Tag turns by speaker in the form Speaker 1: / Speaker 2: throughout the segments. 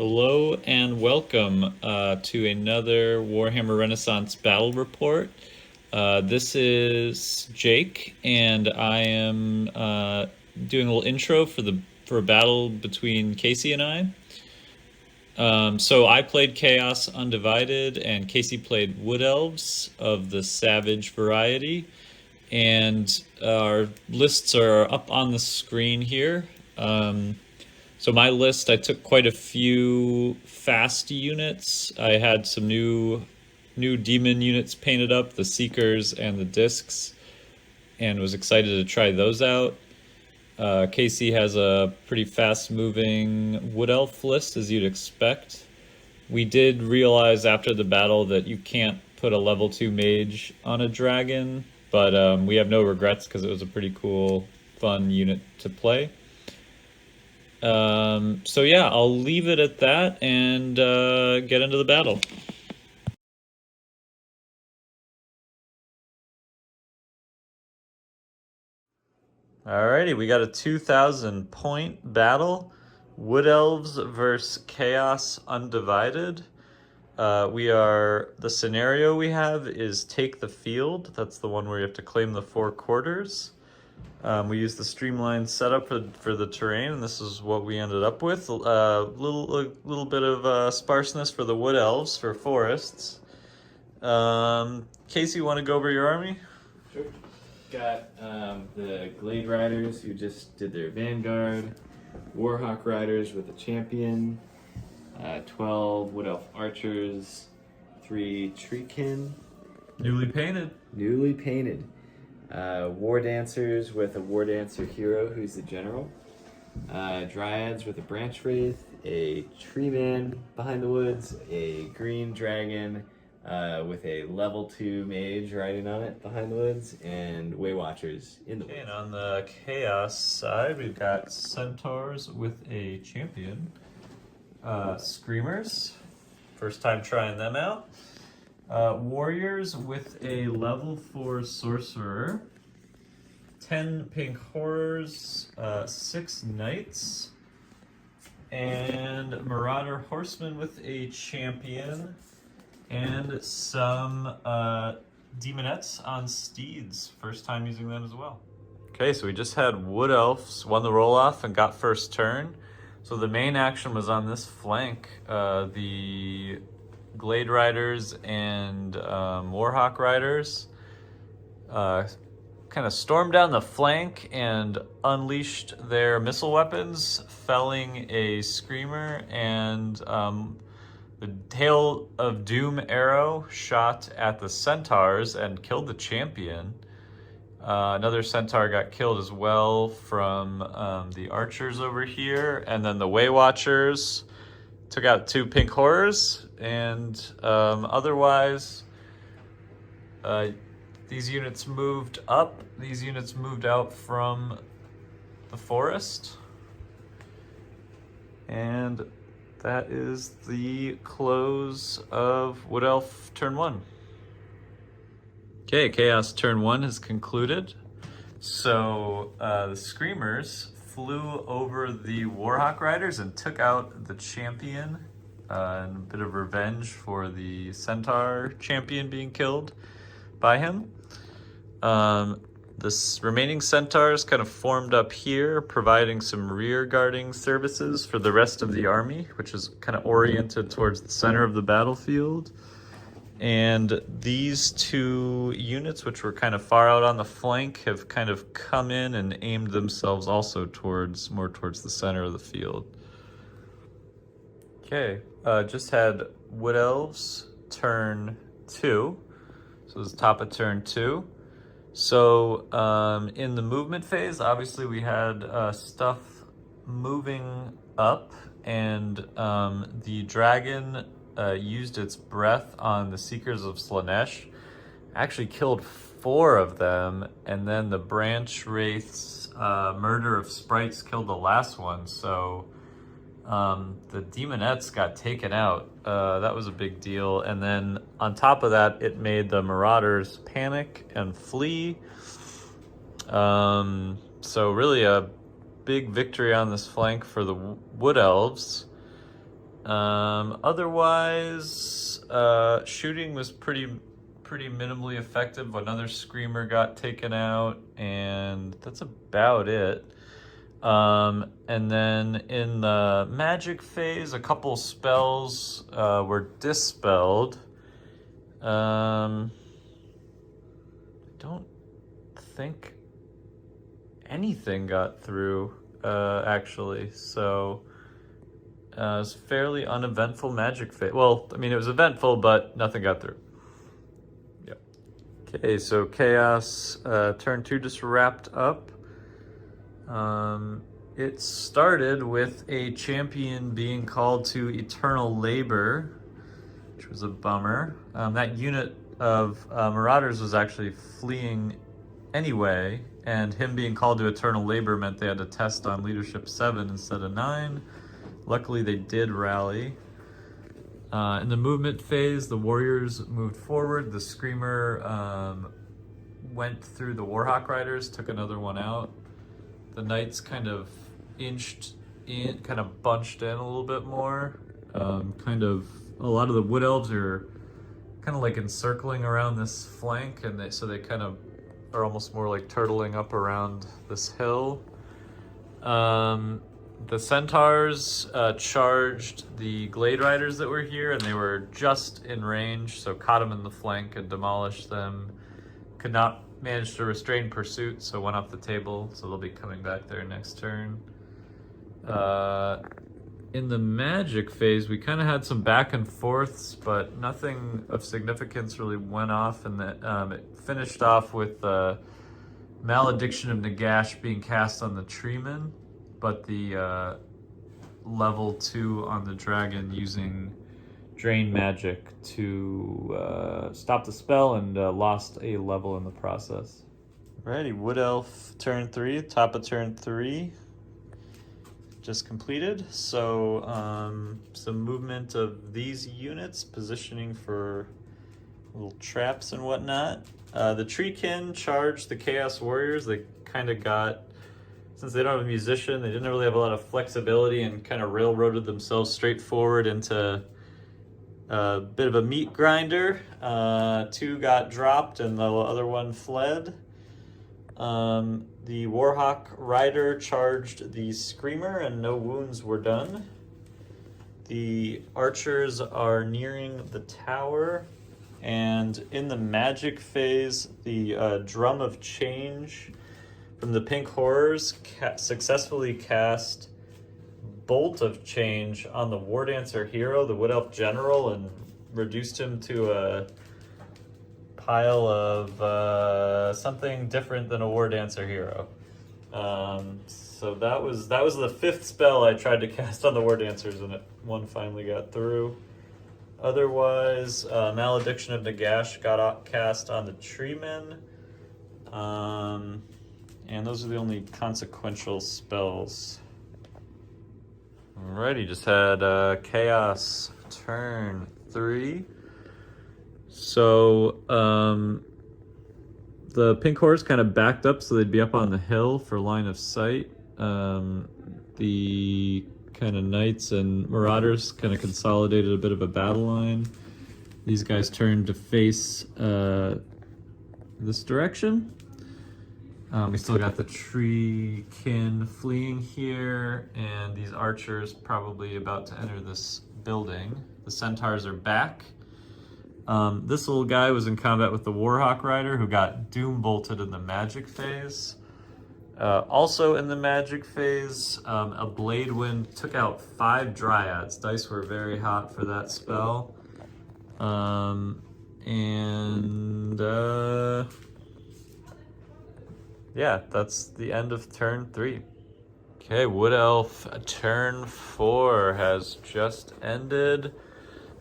Speaker 1: Hello and welcome to another Warhammer Renaissance battle report. This is Jake, and I am doing a little intro for a battle between Casey and I. So I played Chaos Undivided, and Casey played Wood Elves of the Savage variety. And our lists are up on the screen here. So my list, I took quite a few fast units. I had some new demon units painted up, the Seekers and the Discs, and was excited to try those out. Casey has a pretty fast-moving Wood Elf list, as you'd expect. We did realize after the battle that you can't put a level 2 mage on a dragon, but we have no regrets because it was a pretty cool, fun unit to play. So yeah, I'll leave it at that and get into the battle. Alrighty, we got a 2,000 point battle. Wood Elves versus Chaos Undivided. The scenario we have is take the field. That's the one where you have to claim the 4 quarters. We used the streamlined setup for the terrain, and this is what we ended up with. A little bit of sparseness for the Wood Elves for forests. Casey, you want to go over your army?
Speaker 2: Sure. Got the Glade Riders who just did their Vanguard, Warhawk Riders with a champion, 12 Wood Elf Archers, 3 Treekin.
Speaker 1: Newly painted.
Speaker 2: Newly painted. War Dancers with a War Dancer hero who's the general. Dryads with a Branch Wraith, a Tree Man behind the woods, a Green Dragon with a level 2 mage riding on it behind the woods, and Way Watchers in the woods.
Speaker 1: And on the Chaos side, we've got Centaurs with a champion. Screamers, first time trying them out. Warriors with a level 4 sorcerer, 10 pink horrors, 6 knights, and Marauder horsemen with a champion, and some demonettes on steeds. First time using them as well. Okay, so we just had Wood Elves won the roll-off and got first turn. So the main action was on this flank. The Glade Riders and Warhawk Riders kind of stormed down the flank and unleashed their missile weapons, felling a Screamer, and the Hail of Doom arrow shot at the Centaurs and killed the champion. Another Centaur got killed as well from the Archers over here, and then the Way Watchers took out 2 pink horrors, and otherwise these units moved up. These units moved out from the forest, and that is the close of Wood Elf turn 1. Okay, Chaos turn 1 has concluded. So the Screamers flew over the Warhawk Riders and took out the champion, and a bit of revenge for the Centaur champion being killed by him. The remaining Centaurs kind of formed up here, providing some rear guarding services for the rest of the army, which is kind of oriented towards the center of the battlefield. And these 2 units, which were kind of far out on the flank, have kind of come in and aimed themselves also more towards the center of the field. Okay, just had Wood Elves turn 2. So it's top of turn 2. So in the movement phase, obviously we had stuff moving up, and the dragon used its breath on the Seekers of Slanesh, actually killed 4 of them, and then the Branch Wraith's murder of sprites killed the last one. So the demonettes got taken out. That was a big deal. And then on top of that, it made the Marauders panic and flee. So really a big victory on this flank for the Wood Elves. Otherwise, shooting was pretty minimally effective. Another screamer got taken out, and that's about it. And then in the magic phase, a couple spells were dispelled. I don't think anything got through, actually. So it was fairly uneventful magic phase. Well, I mean, it was eventful, but nothing got through. Yep. Okay, so Chaos turn 2 just wrapped up. It started with a champion being called to eternal labor, which was a bummer. That unit of Marauders was actually fleeing anyway, and him being called to eternal labor meant they had to test on leadership 7 instead of 9. Luckily, they did rally. In the movement phase, the warriors moved forward. The screamer went through the Warhawk Riders, took another one out. The knights kind of inched in, kind of bunched in a little bit more. Kind of, a lot of the Wood Elves are kind of like encircling around this flank, and so they kind of are almost more like turtling up around this hill. The Centaurs charged the Glade Riders that were here, and they were just in range, so caught them in the flank and demolished them. Could not manage to restrain pursuit, so went off the table, so they'll be coming back there next turn. In the magic phase, we kind of had some back and forths, but nothing of significance really went off, and it finished off with Malediction of Nagash being cast on the Treeman, but the level 2 on the dragon using Drain Magic to stop the spell, and lost a level in the process. Alrighty, Wood Elf turn 3, top of turn 3. Just completed. So some movement of these units, positioning for little traps and whatnot. The Treekin charged the Chaos Warriors. They kind of got, since they don't have a musician, they didn't really have a lot of flexibility and kind of railroaded themselves straight forward into a bit of a meat grinder. 2 got dropped and the other one fled. The Warhawk Rider charged the Screamer and no wounds were done. The archers are nearing the tower, and in the magic phase, the Drum of Change from the Pink Horrors successfully cast Bolt of Change on the War Dancer hero, the Wood Elf General, and reduced him to a pile of something different than a War Dancer hero. So that was the 5th spell I tried to cast on the War Dancers, and one finally got through. Otherwise, Malediction of Nagash got cast on the Treemen. And those are the only consequential spells. Alrighty, just had Chaos turn 3. So the Pink Horse kind of backed up so they'd be up on the hill for line of sight. The kind of Knights and Marauders kind of consolidated a bit of a battle line. These guys turned to face this direction. We still got the Treekin fleeing here, and these archers probably about to enter this building. The Centaurs are back. This little guy was in combat with the Warhawk Rider, who got Doom Bolted in the magic phase. Also in the magic phase, a Blade Wind took out 5 Dryads. Dice were very hot for that spell. Yeah, that's the end of turn 3. Okay, Wood Elf turn 4 has just ended.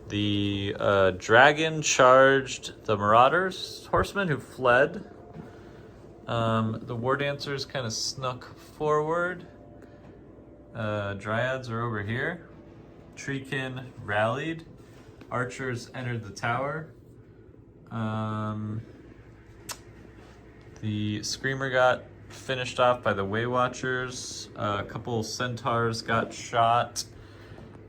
Speaker 1: The dragon charged the Marauders horsemen who fled. The War Dancers kind of snuck forward. Dryads are over here. Treekin rallied. Archers entered the tower. The Screamer got finished off by the Way Watchers. A couple Centaurs got shot.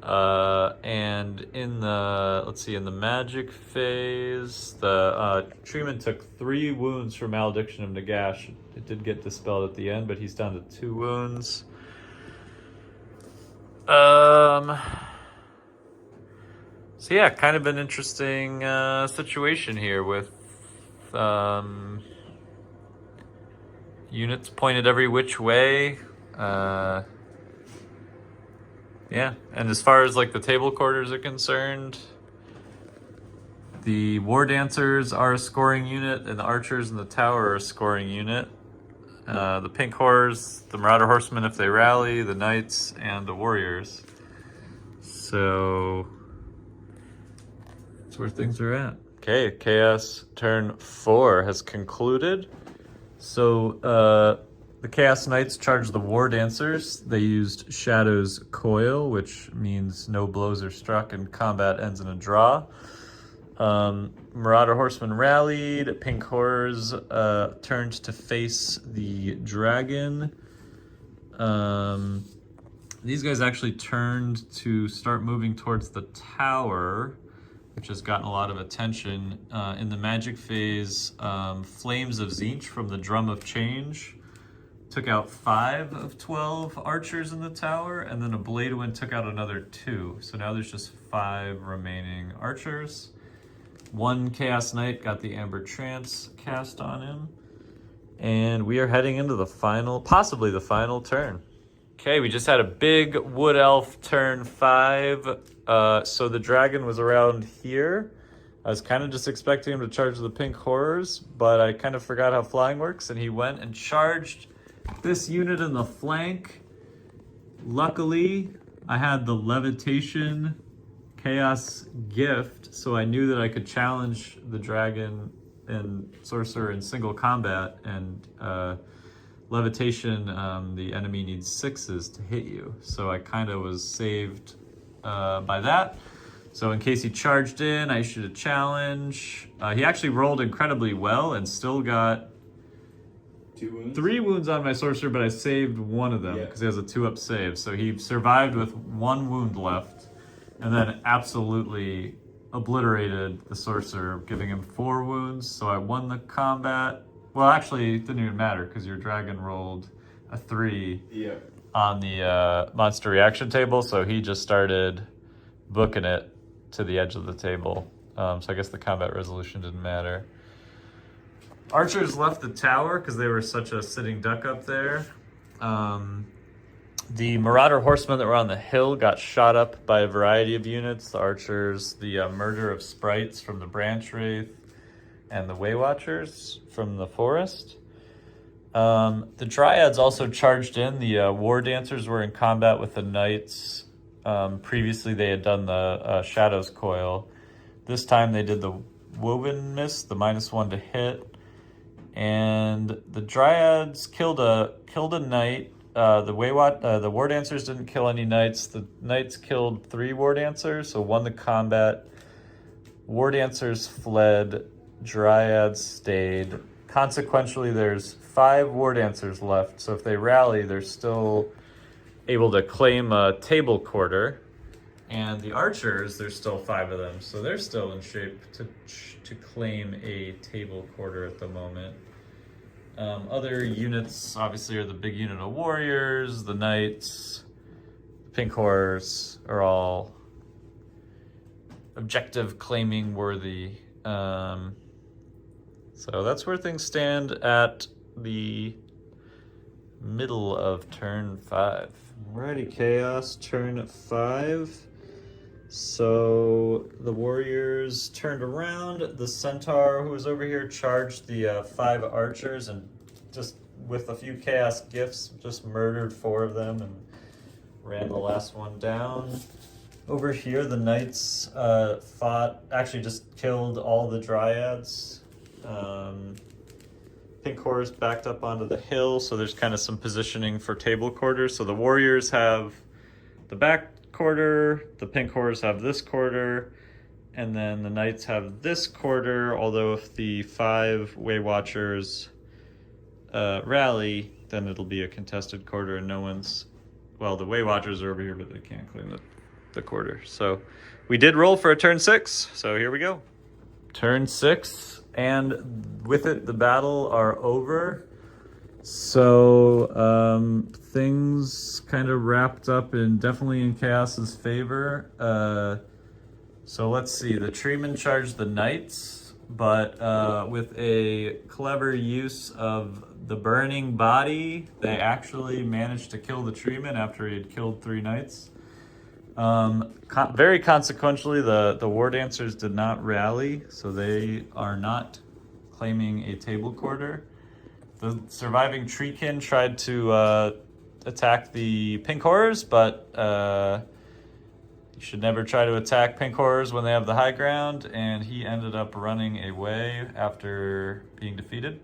Speaker 1: And in the, let's see, in the magic phase, the Treeman took 3 wounds for Malediction of Nagash. It did get dispelled at the end, but he's down to 2 wounds. So yeah, kind of an interesting situation here with units pointed every which way. Yeah, and as far as like the table quarters are concerned, the War Dancers are a scoring unit, and the Archers in the Tower are a scoring unit. The Pink Horse, the Marauder Horsemen if they rally, the Knights, and the Warriors. So that's where things are at. Okay, Chaos turn 4 has concluded. So the Chaos Knights charged the War Dancers. They used Shadow's Coil, which means no blows are struck and combat ends in a draw. Marauder Horsemen rallied. Pink Horrors turned to face the dragon. These guys actually turned to start moving towards the tower, which has gotten a lot of attention. In the magic phase, Flames of Tzeentch from the Drum of Change took out 5 of 12 archers in the tower, and then a Blade Wind took out another 2. So now there's just 5 remaining archers. 1 Chaos Knight got the Amber Trance cast on him. And we are heading into the final, possibly the final turn. Okay, we just had a big Wood Elf turn 5. So the dragon was around here. I was kind of just expecting him to charge the Pink Horrors, but I kind of forgot how flying works, and he went and charged this unit in the flank. Luckily, I had the Levitation Chaos Gift, so I knew that I could challenge the dragon and sorcerer in single combat, and Levitation, the enemy needs 6s to hit you. So I kind of was saved by that. So in case he charged in, I issued a challenge. He actually rolled incredibly well and still got
Speaker 2: 2 wounds?
Speaker 1: 3 wounds on my sorcerer, but I saved 1 of them because he has a 2-up save. So he survived with 1 wound left, and then absolutely obliterated the sorcerer, giving him 4 wounds. So I won the combat. Well, actually, it didn't even matter because your dragon rolled a 3 on the monster reaction table, so he just started booking it to the edge of the table. So I guess the combat resolution didn't matter. Archers left the tower because they were such a sitting duck up there. The Marauder Horsemen that were on the hill got shot up by a variety of units. The Archers, the Murder of Sprites from the Branch Wraith, and the Waywatchers from the Forest. The Dryads also charged in. The War Dancers were in combat with the Knights. Previously they had done the Shadow's Coil. This time they did the Woven Mist, the -1 to hit. And the Dryads killed a Knight. The War Dancers didn't kill any Knights. The Knights killed 3 War Dancers, so won the combat. War Dancers fled. Dryads stayed. Consequentially, there's 5 War Dancers left, so if they rally, they're still able to claim a table quarter. And the Archers, there's still 5 of them, so they're still in shape to claim a table quarter at the moment. Other units, obviously, are the big unit of Warriors, the Knights, the Pink Horrors are all objective claiming worthy. So that's where things stand at the middle of turn 5. Alrighty, Chaos, turn 5. So the Warriors turned around. The Centaur, who was over here, charged the 5 archers and just with a few Chaos gifts, just murdered 4 of them and ran the last one down. Over here, the Knights actually just killed all the Dryads. Pink Horse backed up onto the hill, so there's kind of some positioning for table quarters. So the Warriors have the back quarter, the Pink Horse have this quarter, and then the Knights have this quarter, although if the 5 Waywatchers rally, then it'll be a contested quarter and no one's... Well, the Waywatchers are over here, but they can't claim the quarter. So we did roll for a turn 6, so here we go. Turn 6, and with it the battle are over. So things kind of wrapped up in definitely in Chaos's favor. So let's see, the Treemen charged the Knights, but with a clever use of the burning body, they actually managed to kill the Treemen after he had killed 3 Knights. Very consequentially, the War Dancers did not rally, so they are not claiming a table quarter. The surviving Treekin tried to attack the Pink Horrors, but you should never try to attack Pink Horrors when they have the high ground, and he ended up running away after being defeated.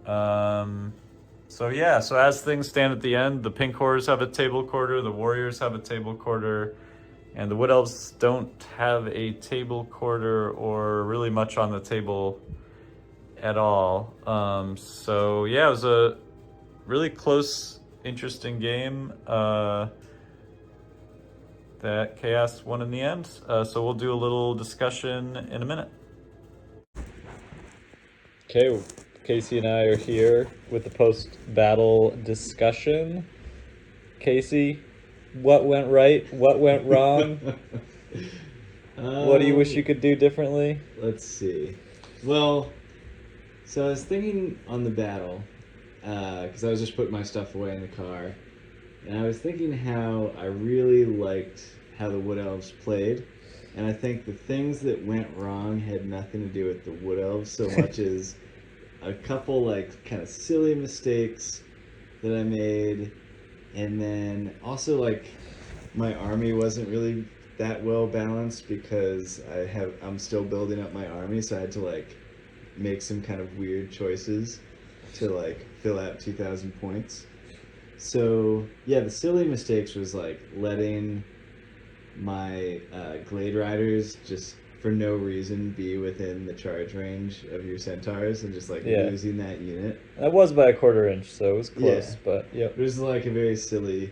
Speaker 1: So as things stand at the end, the Pink Horrors have a table quarter, the Warriors have a table quarter, and the Wood Elves don't have a table quarter or really much on the table at all. It was a really close, interesting game that Chaos won in the end. So we'll do a little discussion in a minute. Okay, Casey and I are here with the post-battle discussion. Casey, what went right? What went wrong? What do you wish you could do differently?
Speaker 2: Let's see. Well, so I was thinking on the battle, because I was just putting my stuff away in the car, and I was thinking how I really liked how the Wood Elves played, and I think the things that went wrong had nothing to do with the Wood Elves so much as a couple like kind of silly mistakes that I made, and then also like my army wasn't really that well balanced because I'm still building up my army, so I had to like make some kind of weird choices to like fill out 2,000 points. So yeah, the silly mistakes was like letting my Glade Riders just for no reason be within the charge range of your Centaurs and just like losing that unit.
Speaker 1: That was by a quarter inch, so it was close, but
Speaker 2: it was like a very silly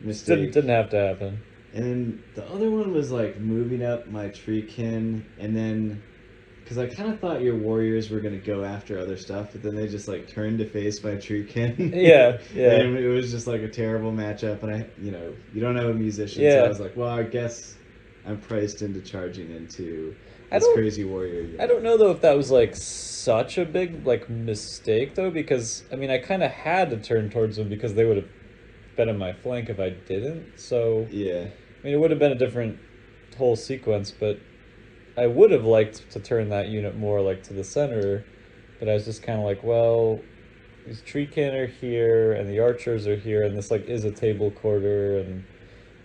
Speaker 2: mistake.
Speaker 1: Didn't have to happen.
Speaker 2: And then the other one was like moving up my Treekin, and then because I kind of thought your Warriors were going to go after other stuff, but then they just like turned to face my Treekin.
Speaker 1: Yeah.
Speaker 2: And it was just like a terrible matchup, and you don't have a musician, so I was like, well, I guess I'm priced into charging into this crazy warrior unit.
Speaker 1: I don't know though if that was like such a big like mistake though, because I mean I kind of had to turn towards them because they would have been in my flank if I didn't. So
Speaker 2: yeah,
Speaker 1: I mean it would have been a different whole sequence, but I would have liked to turn that unit more like to the center, but I was just kind of like, well, these Treekin are here and the archers are here, and this like is a table quarter and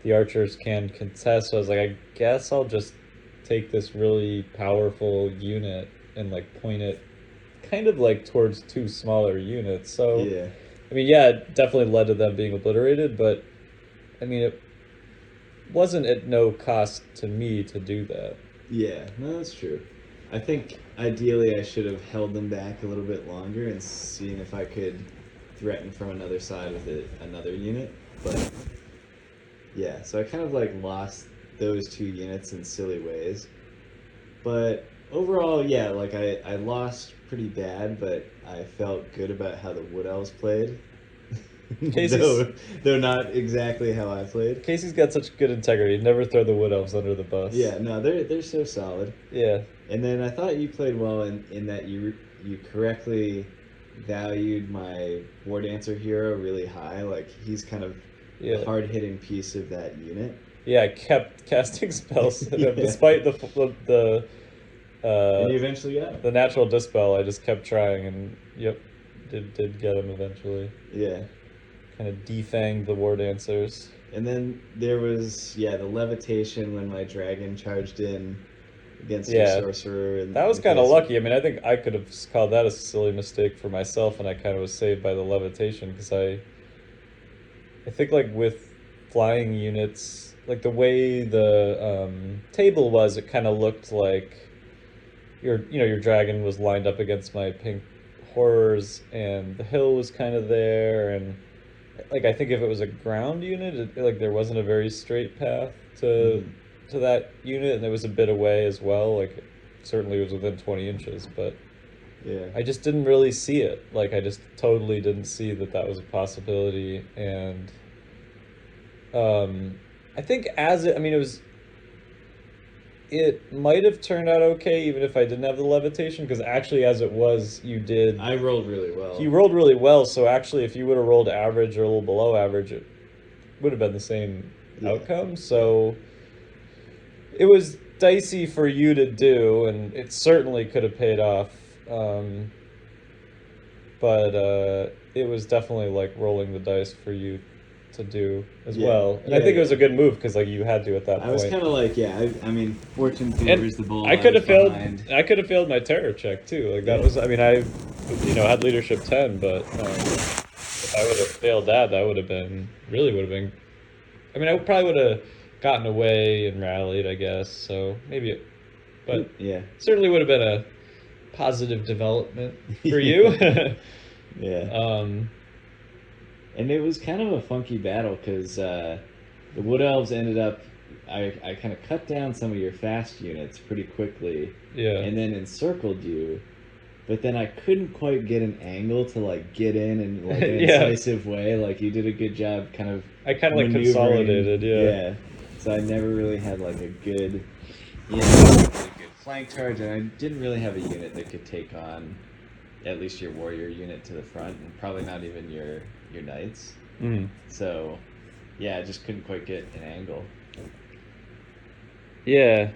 Speaker 1: the archers can contest. So I was like, I guess I'll just take this really powerful unit and like point it kind of like towards 2 smaller units. So
Speaker 2: yeah,
Speaker 1: I mean, yeah, it definitely led to them being obliterated, but I mean, it wasn't at no cost to me to do that.
Speaker 2: Yeah, no, that's true. I think ideally I should have held them back a little bit longer and seen if I could threaten from another side with another unit, but yeah, so I kind of like lost those 2 units in silly ways. But overall, yeah, like I lost pretty bad, but I felt good about how the Wood Elves played. Though not exactly how I played.
Speaker 1: Casey's got such good integrity. Never throw the Wood Elves under the bus.
Speaker 2: Yeah, no, they're so solid.
Speaker 1: Yeah.
Speaker 2: And then I thought you played well in that you correctly valued my War Dancer hero really high. Like he's kind of a hard-hitting piece of that unit.
Speaker 1: Yeah, I kept casting spells despite the
Speaker 2: and you eventually got him.
Speaker 1: The natural dispel. I just kept trying, and did get him eventually.
Speaker 2: Yeah.
Speaker 1: Kind of defanged the War Dancers.
Speaker 2: And then there was the levitation when my dragon charged in against your sorcerer. And
Speaker 1: that was kind of lucky. I mean, I think I could have called that a silly mistake for myself, and I kind of was saved by the levitation because I think like with flying units, like the way the table was, it kind of looked like your dragon was lined up against my pink horrors, and the hill was kind of there, and
Speaker 3: like I think if it was a ground unit, like there wasn't a very straight path to
Speaker 2: Hmm.
Speaker 3: that unit, and it was a bit away as well. Like certainly it was within 20 inches, but
Speaker 2: Yeah.
Speaker 3: I just didn't really see it. Like I just totally didn't see that that was a possibility, and um, I think I mean, it might have turned out okay even if I didn't have the levitation, because actually, as it was,
Speaker 2: I rolled really well.
Speaker 3: you rolled really well. So actually, if you would have rolled average or a little below average, it would have been the same
Speaker 2: Yeah.
Speaker 3: outcome.
Speaker 2: Yeah.
Speaker 3: So it was dicey for you to do, and it certainly could have paid off. Um, but it was definitely like rolling the dice for you to do as
Speaker 2: Yeah.
Speaker 3: well. And I
Speaker 2: Yeah.
Speaker 3: think it was
Speaker 2: Yeah.
Speaker 3: a good move because like you had to at that
Speaker 2: I was
Speaker 3: point.
Speaker 2: kind of like, yeah. I mean, fortune
Speaker 3: And
Speaker 2: favors the bold.
Speaker 3: I
Speaker 2: I
Speaker 3: could
Speaker 2: was
Speaker 3: have failed.
Speaker 2: behind.
Speaker 3: I could have failed my terror check too. Like that
Speaker 2: Yeah.
Speaker 3: was. I mean, I, had leadership 10, but if I would have failed that, that would have been really would have been. I mean, I probably would have gotten away and rallied, I guess. So maybe, but
Speaker 2: Yeah.
Speaker 3: certainly would have been a positive development for you.
Speaker 2: Yeah.
Speaker 3: um,
Speaker 2: And it was kind of a funky battle because the Wood Elves ended up. I kind of cut down some of your fast units pretty quickly,
Speaker 3: yeah.
Speaker 2: and then encircled you. But then I couldn't quite get an angle to like get in like an
Speaker 3: Yeah.
Speaker 2: incisive way. Like you did a good job, kind of.
Speaker 3: I kind of like
Speaker 2: maneuvering.
Speaker 3: consolidated. Yeah.
Speaker 2: Yeah. So I never really had like a good, a good flank charge, and I didn't really have a unit that could take on at least your warrior unit to the front, and probably not even your knights.
Speaker 3: Mm.
Speaker 2: So, yeah, I just couldn't quite get an angle.
Speaker 3: Yeah.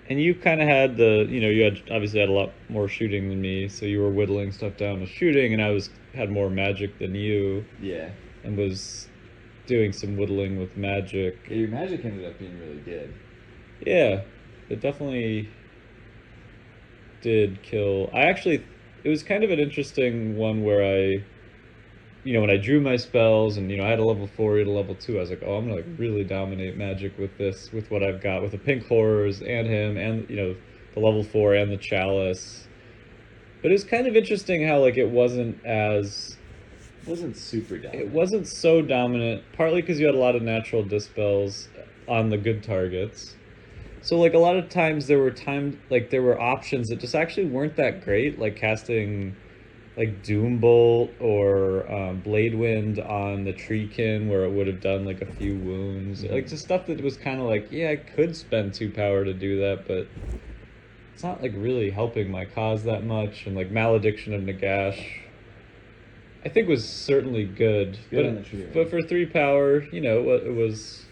Speaker 3: And you kind of had you had obviously had a lot more shooting than me, so you were whittling stuff down with shooting, and I had more magic than you,
Speaker 2: Yeah.
Speaker 3: and was doing some whittling with magic.
Speaker 2: Yeah, your magic ended up being really good.
Speaker 3: Yeah, it definitely did kill. It was kind of an interesting one where when I drew my spells and I had a level 4, you had a level 2, I was like, oh, I'm gonna like really dominate magic with this, with what I've got, with the pink horrors and him, and the level 4 and the chalice. But it was kind of interesting how like it wasn't
Speaker 2: super dominant.
Speaker 3: It wasn't so dominant, partly because you had a lot of natural dispels on the good targets. So like a lot of times there were options that just actually weren't that great, like casting like Doombolt or Blade Wind on the Treekin, where it would have done like a few wounds.
Speaker 2: Mm-hmm.
Speaker 3: Like just stuff that was kind of like, yeah, I could spend 2 power to do that, but it's not like really helping my cause that much. And like Malediction of Nagash, I think was certainly good,
Speaker 2: Good on the tree.
Speaker 3: but for 3 power, it was,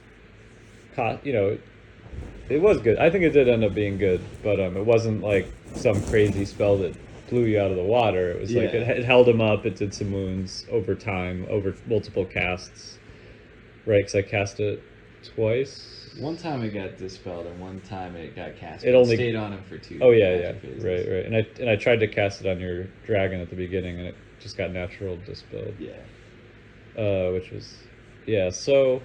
Speaker 3: it was good. I think it did end up being good, but it wasn't like some crazy spell that blew you out of the water. It was like it held him up. It did some wounds over time, over multiple casts, right? Because I cast it twice.
Speaker 2: One time it got dispelled, and one time it got cast.
Speaker 3: It only
Speaker 2: stayed on him for 2.
Speaker 3: Oh yeah,
Speaker 2: phases.
Speaker 3: right. And I tried to cast it on your dragon at the beginning, and it just got natural dispelled.
Speaker 2: Yeah.
Speaker 3: Which was, yeah. So,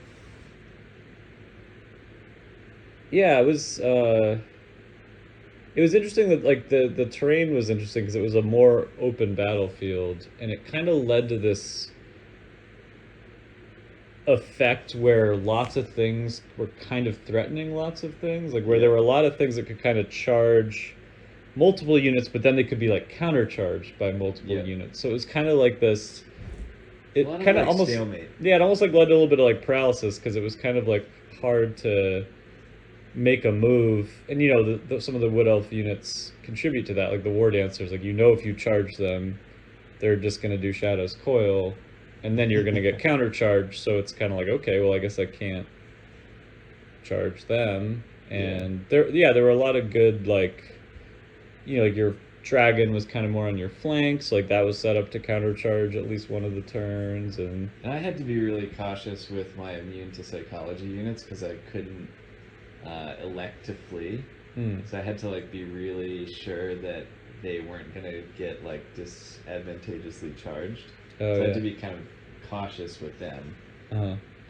Speaker 3: yeah, it was. It was interesting that like the terrain was interesting because it was a more open battlefield, and it kind of led to this effect where lots of things were kind of threatening lots of things, like where there were a lot of things that could kind of charge multiple units, but then they could be like countercharged by multiple units. So it was kind of like this. It kind of almost
Speaker 2: stalemate.
Speaker 3: Yeah, it almost like led to a little bit of like paralysis because it was kind of like hard to make a move, and some of the Wood Elf units contribute to that, like the War Dancers. Like if you charge them, they're just going to do Shadow's Coil, and then you're going to get countercharged. So it's kind of like, okay, well, I guess I can't charge them. And there were a lot of good like your dragon was kind of more on your flanks, like that was set up to countercharge at least one of the turns, and
Speaker 2: I had to be really cautious with my immune to psychology units because I couldn't elect to flee. So I had to like be really sure that they weren't gonna get like disadvantageously charged. So I had to be kind of cautious with them.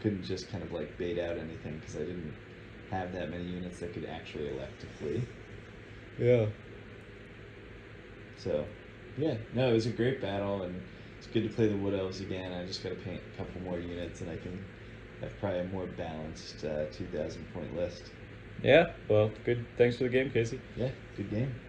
Speaker 2: Couldn't just kind of like bait out anything because I didn't have that many units that could actually elect to flee.
Speaker 3: Yeah.
Speaker 2: So, yeah, no, it was a great battle, and it's good to play the Wood Elves again. I just got to paint a couple more units, and I can have probably a more balanced 2,000 point list.
Speaker 3: Yeah, well, good. Thanks for the game, Casey.
Speaker 2: Yeah, good game.